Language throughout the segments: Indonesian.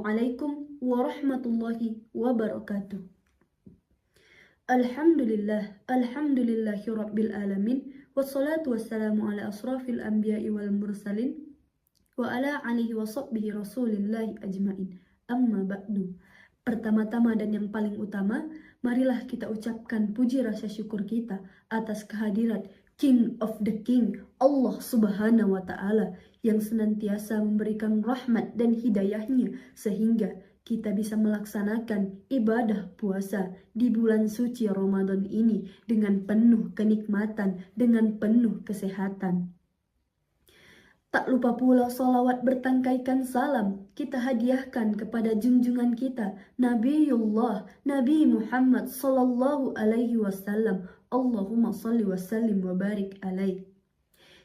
Assalamualaikum warahmatullahi wabarakatuh. Alhamdulillahi rabbil alamin. Wassalatu wassalamu ala asrafil anbiya'i wal mursalin wa ala alihi wa sahbihi rasulillahi ajmain. Amma ba'du. Pertama-tama dan yang paling utama, marilah kita ucapkan puji rasa syukur kita atas kehadirat King of the King, Allah Subhanahu wa Ta'ala, yang senantiasa memberikan rahmat dan hidayahnya sehingga kita bisa melaksanakan ibadah puasa di bulan suci Ramadan ini dengan penuh kenikmatan, dengan penuh kesehatan. Tak lupa pula salawat bertangkaikan salam kita hadiahkan kepada junjungan kita Nabiullah Nabi Muhammad sallallahu alaihi wasallam. Allahumma salli wa sallim wa barik alaih,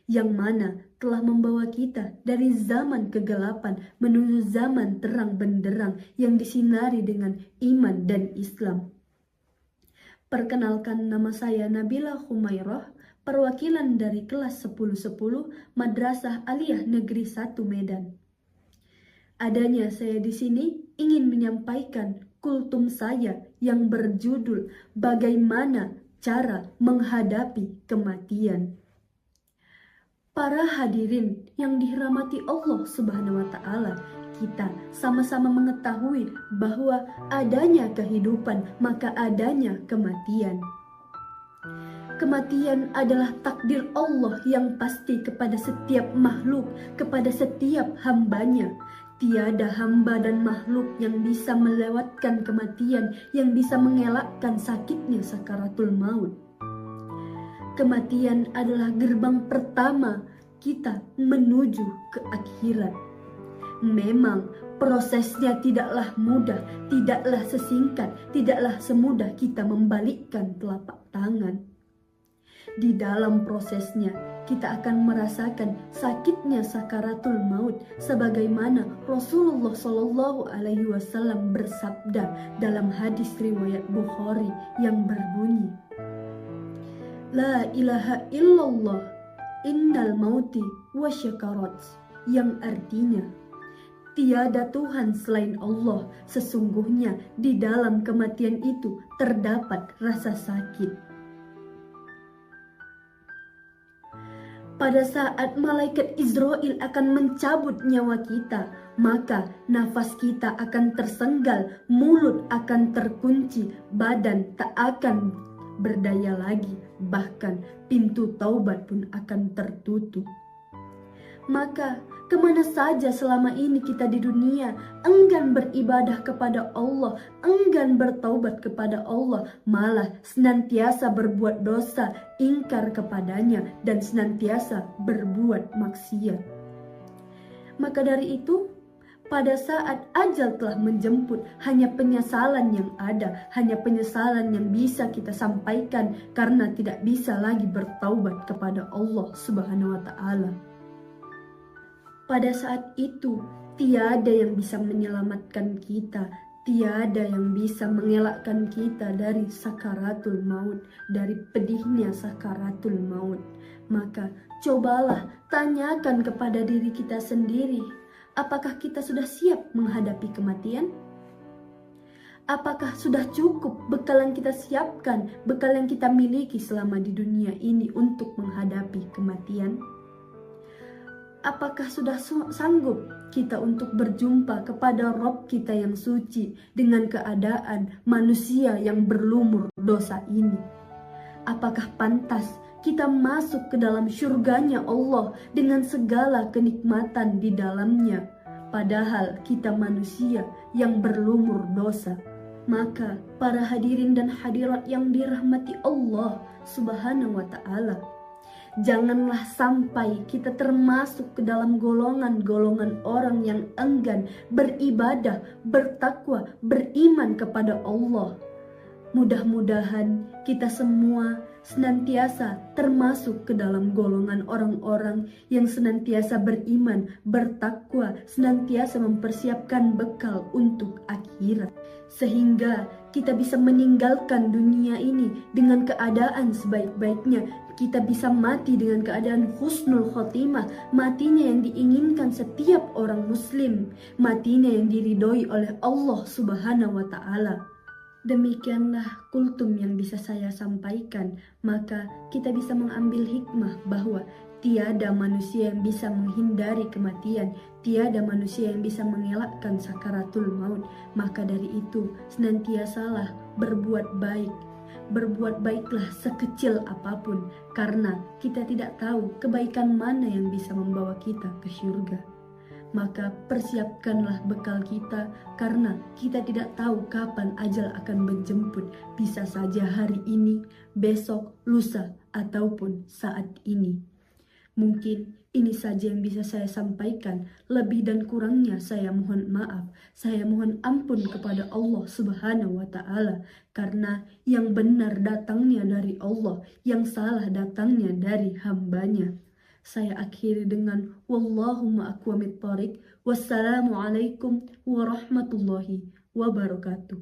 yang mana telah membawa kita dari zaman kegelapan menuju zaman terang benderang yang disinari dengan iman dan Islam. Perkenalkan, nama saya Nabila Humairah, perwakilan dari kelas 1010 Madrasah Aliyah Negeri 1 Medan. Adanya saya di sini ingin menyampaikan kultum saya yang berjudul Bagaimana Cara Menghadapi Kematian. Para hadirin yang dirahmati Allah Subhanahu wa Ta'ala, kita sama-sama mengetahui bahwa adanya kehidupan maka adanya kematian. Kematian adalah takdir Allah yang pasti kepada setiap makhluk, kepada setiap hambanya. Tiada hamba dan makhluk yang bisa melewatkan kematian, yang bisa mengelakkan sakitnya sakaratul maut. Kematian adalah gerbang pertama kita menuju ke akhirat. Memang prosesnya tidaklah mudah, tidaklah sesingkat, tidaklah semudah kita membalikkan telapak tangan. Di dalam prosesnya kita akan merasakan sakitnya sakaratul maut, sebagaimana Rasulullah Shallallahu Alaihi Wasallam bersabda dalam hadis riwayat Bukhari yang berbunyi, La ilaha illallah innal mauti wa syakarat, yang artinya tiada Tuhan selain Allah, sesungguhnya di dalam kematian itu terdapat rasa sakit. Pada saat malaikat Israel akan mencabut nyawa kita, maka nafas kita akan tersenggal, mulut akan terkunci, badan tak akan berdaya lagi, bahkan pintu taubat pun akan tertutup. Maka kemana saja selama ini kita di dunia enggan beribadah kepada Allah, enggan bertaubat kepada Allah, malah senantiasa berbuat dosa, ingkar kepadanya, dan senantiasa berbuat maksiat. Maka dari itu, pada saat ajal telah menjemput, hanya penyesalan yang ada, hanya penyesalan yang bisa kita sampaikan karena tidak bisa lagi bertaubat kepada Allah Subhanahu wa Ta'ala. Pada saat itu, tiada yang bisa menyelamatkan kita, tiada yang bisa mengelakkan kita dari sakaratul maut, dari pedihnya sakaratul maut. Maka cobalah tanyakan kepada diri kita sendiri, apakah kita sudah siap menghadapi kematian? Apakah sudah cukup bekal yang kita siapkan, bekal yang kita miliki selama di dunia ini untuk menghadapi kematian? Apakah sudah sanggup kita untuk berjumpa kepada Rob kita yang suci dengan keadaan manusia yang berlumur dosa ini? Apakah pantas kita masuk ke dalam syurganya Allah dengan segala kenikmatan di dalamnya, padahal kita manusia yang berlumur dosa? Maka para hadirin dan hadirat yang dirahmati Allah Subhanahu wa Ta'ala, janganlah sampai kita termasuk ke dalam golongan-golongan orang yang enggan beribadah, bertakwa, beriman kepada Allah. Mudah-mudahan kita semua senantiasa termasuk ke dalam golongan orang-orang yang senantiasa beriman, bertakwa, senantiasa mempersiapkan bekal untuk akhirat. Sehingga kita bisa meninggalkan dunia ini dengan keadaan sebaik-baiknya. Kita bisa mati dengan keadaan husnul khotimah, matinya yang diinginkan setiap orang muslim, matinya yang diridhoi oleh Allah Subhanahu wa Ta'ala. Demikianlah kultum yang bisa saya sampaikan. Maka kita bisa mengambil hikmah bahwa tiada manusia yang bisa menghindari kematian, tiada manusia yang bisa mengelakkan sakaratul maut. Maka dari itu senantiasalah berbuat baik. Berbuat baiklah sekecil apapun, karena kita tidak tahu kebaikan mana yang bisa membawa kita ke surga. Maka persiapkanlah bekal kita, karena kita tidak tahu kapan ajal akan menjemput. Bisa saja hari ini, besok, lusa, ataupun saat ini. Mungkin ini saja yang bisa saya sampaikan. Lebih dan kurangnya saya mohon maaf. Saya mohon ampun kepada Allah Subhanahu wa Ta'ala, karena yang benar datangnya dari Allah, yang salah datangnya dari hambanya. Saya akhiri dengan wallahumma aqwamit thoriq. Wassalamualaikum warahmatullahi wabarakatuh.